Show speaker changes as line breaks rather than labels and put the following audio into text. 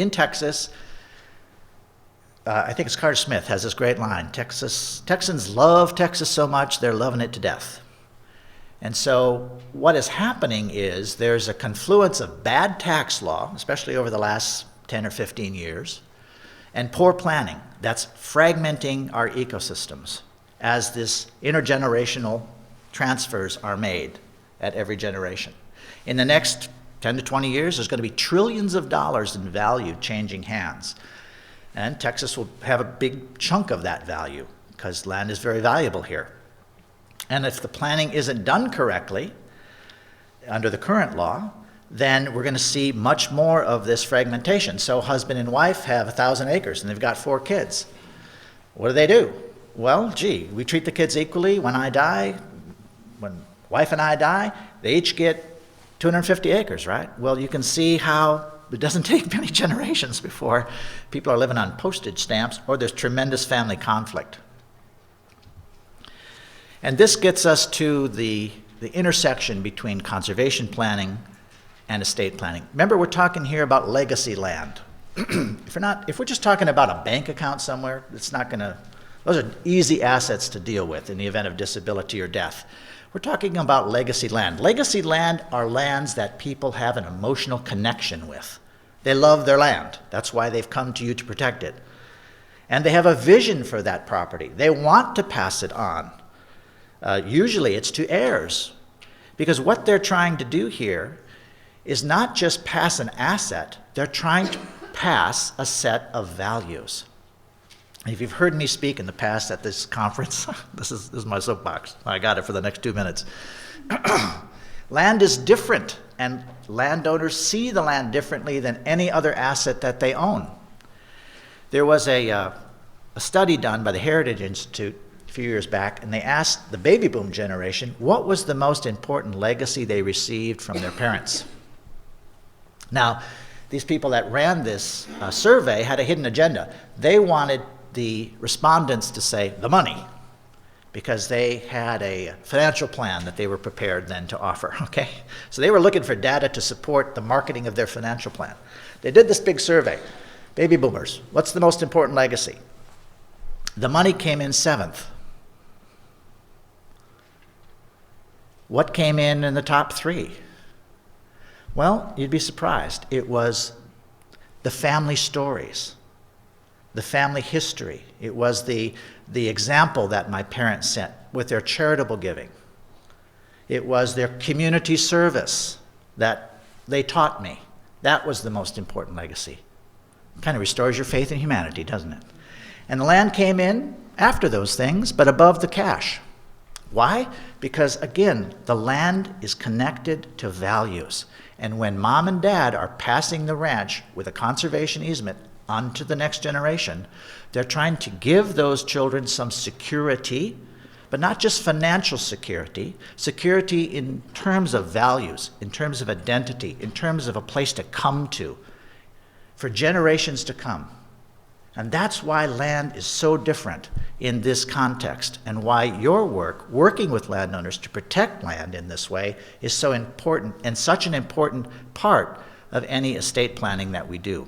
in Texas, I think it's Carter Smith has this great line, Texans love Texas so much, they're loving it to death. And so what is happening is there's a confluence of bad tax law, especially over the last 10 or 15 years, and poor planning that's fragmenting our ecosystems as this intergenerational transfers are made at every generation. In the next 10 to 20 years, there's going to be trillions of dollars in value changing hands. And Texas will have a big chunk of that value because land is very valuable here. And if the planning isn't done correctly under the current law, then we're going to see much more of this fragmentation. So husband and wife have 1,000 acres and they've got 4 kids. What do? Well, gee, we treat the kids equally. When I die, when wife and I die, they each get 250 acres, right? Well, you can see how it doesn't take many generations before people are living on postage stamps or there's tremendous family conflict. And this gets us to the intersection between conservation planning and estate planning. Remember, we're talking here about legacy land. If we're just talking about a bank account somewhere, those are easy assets to deal with in the event of disability or death. We're talking about legacy land. Legacy land are lands that people have an emotional connection with. They love their land. That's why they've come to you to protect it. And they have a vision for that property. They want to pass it on. Usually it's to heirs. Because what they're trying to do here is not just pass an asset, they're trying to pass a set of values. If you've heard me speak in the past at this conference, this is my soapbox. I got it for the next 2 minutes. Land is different, and landowners see the land differently than any other asset that they own. There was a study done by the Heritage Institute a few years back, and they asked the baby boom generation what was the most important legacy they received from their parents. Now, these people that ran this survey had a hidden agenda. They wanted the respondents to say the money, because they had a financial plan that they were prepared then to offer, okay? So they were looking for data to support the marketing of their financial plan. They did this big survey. Baby boomers, what's the most important legacy? The money came in 7th. What came in the top 3? Well, you'd be surprised. It was the family stories, the family history. It was the example that my parents set with their charitable giving. It was their community service that they taught me. That was the most important legacy. It kind of restores your faith in humanity, doesn't it? And the land came in after those things, but above the cash. Why? Because, again, the land is connected to values. And when mom and dad are passing the ranch with a conservation easement on to the next generation, they're trying to give those children some security, but not just financial security, security in terms of values, in terms of identity, in terms of a place to come to for generations to come. And that's why land is so different in this context, and why your work, working with landowners to protect land in this way, is so important and such an important part of any estate planning that we do.